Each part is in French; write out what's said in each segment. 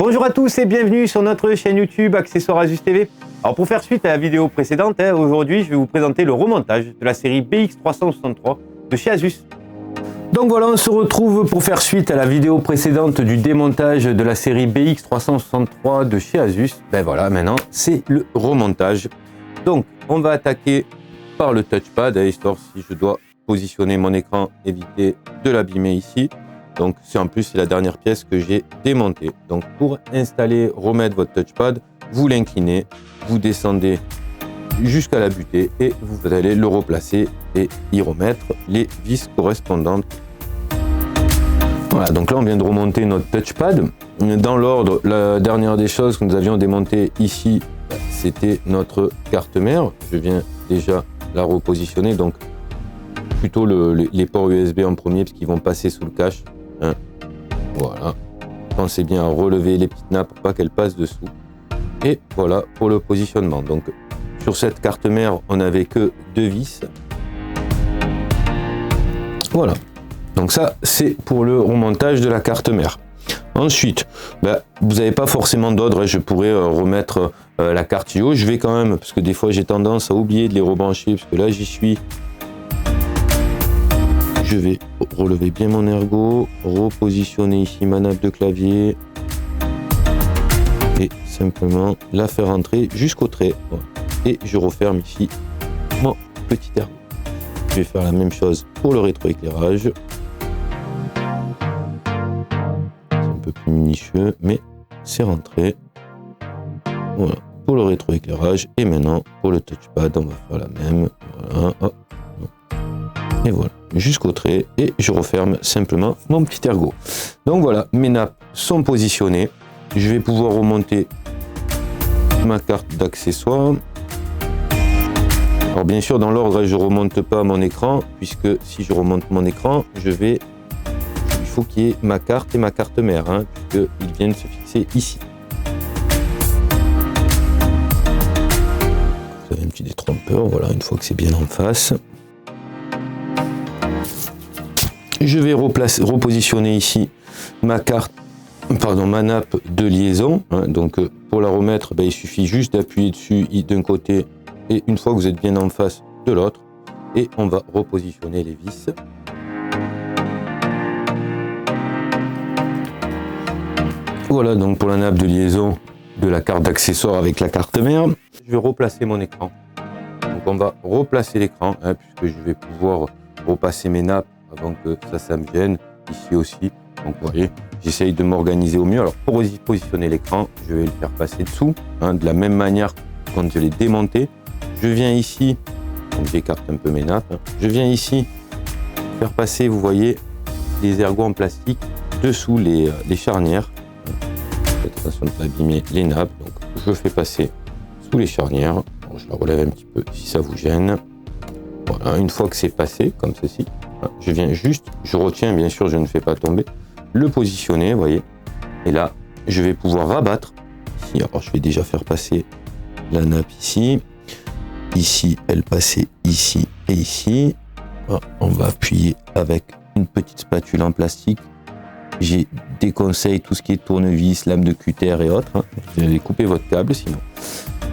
Bonjour à tous et bienvenue sur notre chaîne YouTube Accessoires Asus TV. Alors pour faire suite à la vidéo précédente, aujourd'hui je vais vous présenter le remontage de la série BX363 de chez Asus. Donc voilà, on se retrouve pour faire suite à la vidéo précédente du démontage de la série BX363 de chez Asus. Ben voilà, maintenant c'est le remontage. Donc on va attaquer par le touchpad, histoire si je dois positionner mon écran, éviter de l'abîmer ici. Donc c'est en plus c'est la dernière pièce que j'ai démontée. Donc pour installer, remettre votre touchpad, vous l'inclinez, vous descendez jusqu'à la butée et vous allez le replacer et y remettre les vis correspondantes. Voilà, donc là on vient de remonter notre touchpad. Dans l'ordre, la dernière des choses que nous avions démontées ici, c'était notre carte mère. Je viens déjà la repositionner, donc plutôt les ports USB en premier parce qu'ils vont passer sous le cache. Voilà, pensez bien à relever les petites nappes pour pas qu'elles passent dessous. Et voilà pour le positionnement. Donc sur cette carte mère, on n'avait que 2 vis. Voilà. Donc ça, c'est pour le remontage de la carte mère. Ensuite, vous n'avez pas forcément d'ordre. Je pourrais remettre la carte IO. Je vais quand même, parce que des fois j'ai tendance à oublier de les rebrancher, parce que là j'y suis. Je vais relever bien mon ergot, repositionner ici ma nappe de clavier et simplement la faire entrer jusqu'au trait. Voilà. Et je referme ici mon petit ergot. Je vais faire la même chose pour le rétroéclairage. C'est un peu plus minutieux, mais c'est rentré. Voilà pour le rétroéclairage. Et maintenant pour le touchpad, on va faire la même. Voilà. Hop. Et voilà, jusqu'au trait, et je referme simplement mon petit ergot. Donc voilà, mes nappes sont positionnées. Je vais pouvoir remonter ma carte d'accessoires. Alors bien sûr, dans l'ordre, je remonte pas mon écran, puisque si je remonte mon écran, il faut qu'il y ait ma carte et ma carte mère, puisqu'ils viennent se fixer ici. Vous avez un petit détrompeur, voilà, une fois que c'est bien en face. Je vais repositionner ici ma nappe de liaison. Donc pour la remettre, il suffit juste d'appuyer dessus d'un côté et une fois que vous êtes bien en face de l'autre. Et on va repositionner les vis. Voilà donc pour la nappe de liaison de la carte d'accessoires avec la carte mère. Je vais replacer mon écran. Donc on va replacer l'écran puisque je vais pouvoir repasser mes nappes avant que ça me gêne, ici aussi. Donc vous voyez, j'essaye de m'organiser au mieux. Alors pour positionner l'écran, je vais le faire passer dessous, de la même manière que quand je l'ai démonté. Je viens ici, donc j'écarte un peu mes nappes, je viens ici faire passer, vous voyez, les ergots en plastique dessous les charnières. Faites attention de ne pas abîmer les nappes. Donc je fais passer sous les charnières. Alors, je la relève un petit peu si ça vous gêne. Voilà, une fois que c'est passé, comme ceci, je viens juste, je retiens, bien sûr, je ne fais pas tomber, le positionner, vous voyez. Et là, je vais pouvoir rabattre. Ici, alors, je vais déjà faire passer la nappe ici. Ici, elle passait ici et ici. Alors, on va appuyer avec une petite spatule en plastique. J'ai des conseils, tout ce qui est tournevis, lame de cutter et autres. Vous allez couper votre câble sinon.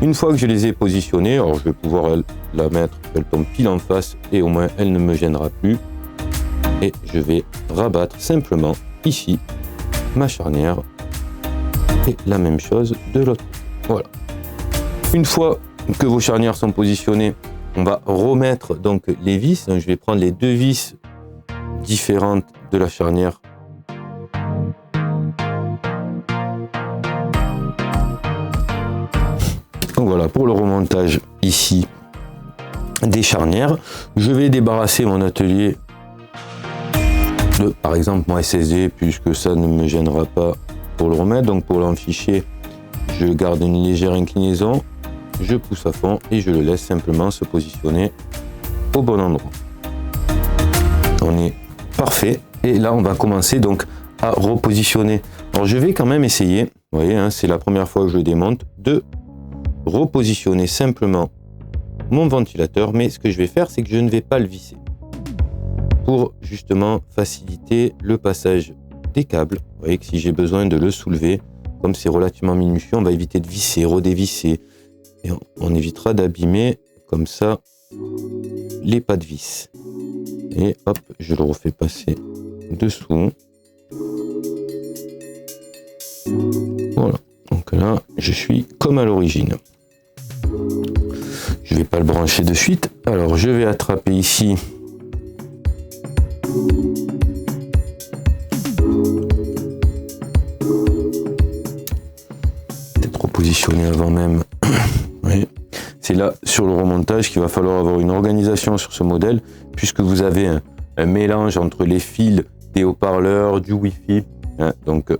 Une fois que je les ai positionnés, alors je vais pouvoir la mettre, elle tombe pile en face et au moins elle ne me gênera plus. Et je vais rabattre simplement ici ma charnière et la même chose de l'autre côté. Voilà. Une fois que vos charnières sont positionnées, on va remettre donc les vis. Donc, je vais prendre les 2 vis différentes de la charnière. Donc voilà pour le remontage ici des charnières. Je vais débarrasser mon atelier de par exemple mon SSD puisque ça ne me gênera pas pour le remettre. Donc pour l'enficher, je garde une légère inclinaison, je pousse à fond et je le laisse simplement se positionner au bon endroit. On est parfait et là on va commencer donc à repositionner. Alors je vais quand même essayer, vous voyez, c'est la première fois que je démonte, de repositionner simplement mon ventilateur, mais ce que je vais faire, c'est que je ne vais pas le visser pour justement faciliter le passage des câbles. Vous voyez que si j'ai besoin de le soulever, comme c'est relativement minutieux, on va éviter de visser, redévisser. Et on évitera d'abîmer comme ça les pas de vis. Et hop, je le refais passer dessous. Voilà, donc là, je suis comme à l'origine. Je vais pas le brancher de suite. Alors, je vais attraper ici peut-être repositionner avant même. Oui. C'est là, sur le remontage, qu'il va falloir avoir une organisation sur ce modèle, puisque vous avez un mélange entre les fils des haut-parleurs, du Wi-Fi. Hein, donc,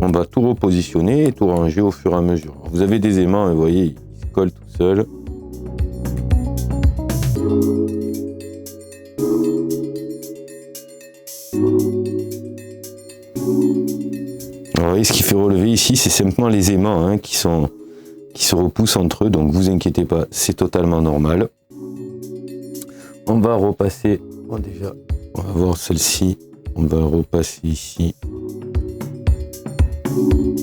on va tout repositionner et tout ranger au fur et à mesure. Alors, vous avez des aimants, vous voyez, ils se collent tout seuls. Alors, vous voyez, ce qui fait relever ici, c'est simplement les aimants hein, qui se repoussent entre eux, donc vous inquiétez pas, c'est totalement normal. On va repasser, bon déjà, on va voir celle-ci, on va repasser ici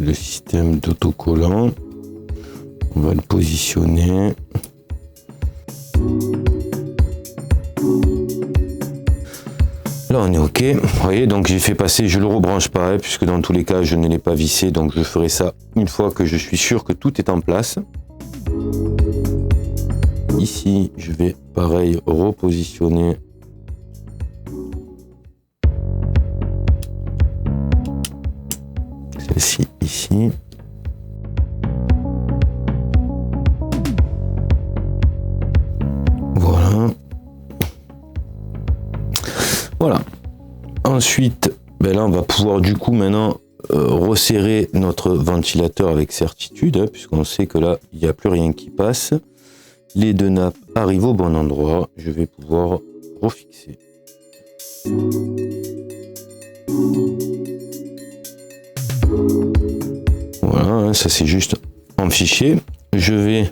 le système d'autocollant, on va le positionner. Là on est ok, vous voyez, donc j'ai fait passer, je le rebranche pas, hein, puisque dans tous les cas je ne l'ai pas vissé, donc je ferai ça une fois que je suis sûr que tout est en place. Ici je vais pareil repositionner celle-ci ici. Voilà. Ensuite, ben là, on va pouvoir du coup maintenant resserrer notre ventilateur avec certitude, hein, puisqu'on sait que là, il n'y a plus rien qui passe. Les deux nappes arrivent au bon endroit. Je vais pouvoir refixer. Voilà, hein, ça c'est juste en fichier. Je vais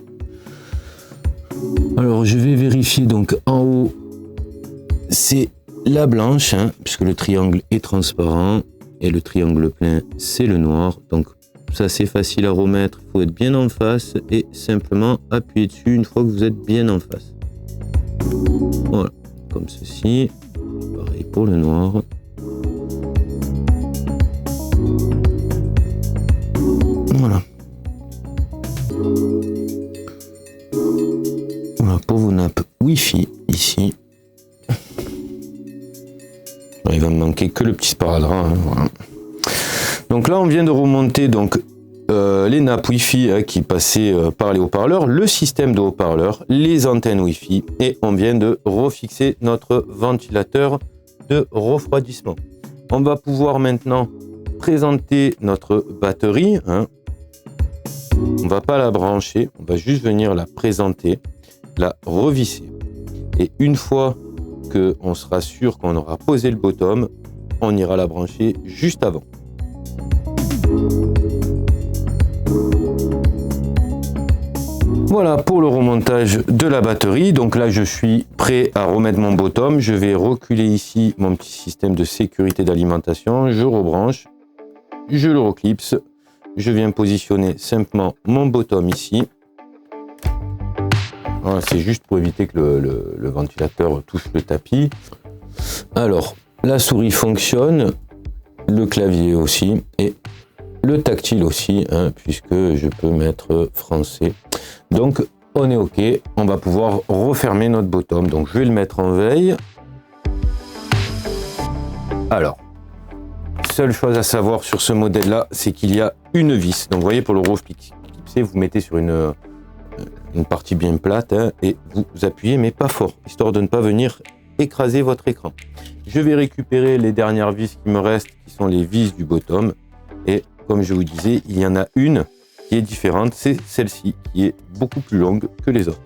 vérifier donc en haut, c'est la blanche, hein, puisque le triangle est transparent et le triangle plein c'est le noir, donc ça c'est facile à remettre, il faut être bien en face et simplement appuyer dessus une fois que vous êtes bien en face. Voilà, comme ceci, pareil pour le noir. Voilà. Voilà pour vos nappes Wi-Fi ici. Il va me manquer que le petit sparadrap. Hein, voilà. Donc là, on vient de remonter donc les nappes Wi-Fi hein, qui passaient par les haut-parleurs, le système de haut-parleurs, les antennes Wi-Fi, et on vient de refixer notre ventilateur de refroidissement. On va pouvoir maintenant présenter notre batterie. Hein. On va pas la brancher, on va juste venir la présenter, la revisser. Et une fois on sera sûr qu'on aura posé le bottom, on ira la brancher juste avant. Voilà pour le remontage de la batterie. Donc là je suis prêt à remettre mon bottom. Je vais reculer ici mon petit système de sécurité d'alimentation. Je rebranche, je le reclipse. Je viens positionner simplement mon bottom ici. Voilà, c'est juste pour éviter que le ventilateur touche le tapis. Alors, la souris fonctionne, le clavier aussi, et le tactile aussi, hein, puisque je peux mettre français. Donc, on est OK. On va pouvoir refermer notre bottom. Donc, je vais le mettre en veille. Alors, seule chose à savoir sur ce modèle-là, c'est qu'il y a une vis. Donc, vous voyez, pour le rose clipsé, vous mettez sur une partie bien plate hein, et vous appuyez mais pas fort, histoire de ne pas venir écraser votre écran. Je vais récupérer les dernières vis qui me restent, qui sont les vis du bottom, et comme je vous disais, il y en a une qui est différente, c'est celle-ci qui est beaucoup plus longue que les autres.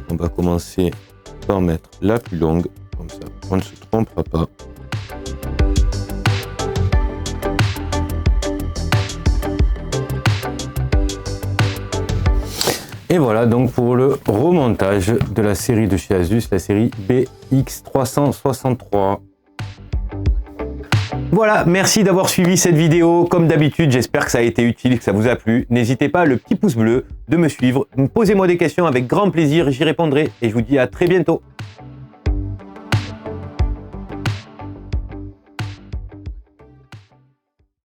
On va commencer par mettre la plus longue, comme ça on ne se trompera pas. Et voilà donc pour le remontage de la série de chez Asus, la série BX363. Voilà, merci d'avoir suivi cette vidéo. Comme d'habitude, j'espère que ça a été utile, que ça vous a plu. N'hésitez pas, le petit pouce bleu, de me suivre. Posez-moi des questions avec grand plaisir, j'y répondrai. Et je vous dis à très bientôt.